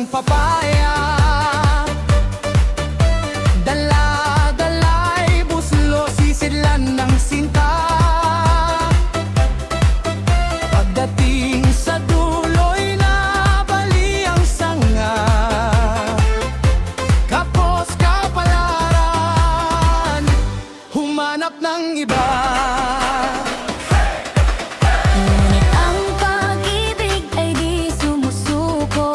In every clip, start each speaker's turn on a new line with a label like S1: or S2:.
S1: ng papaya. Dala-dala'y buslo, sisidlan ng sinta. Pagdating sa dulo'y nabali ang sanga. Kapos kapalaran, humanap ng iba.
S2: Ngunit ang pag-ibig ay di sumusuko.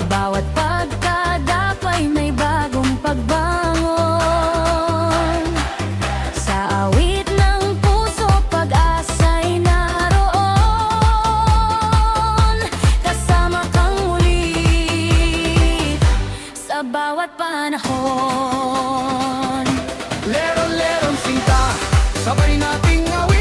S2: Bawat pagkadapay may bagong pagbangon. Sa awit ng puso, pag-asa'y naroon. Kasama kang muli sa bawat panahon.
S1: Leron-leron sinta, sabay nating awit.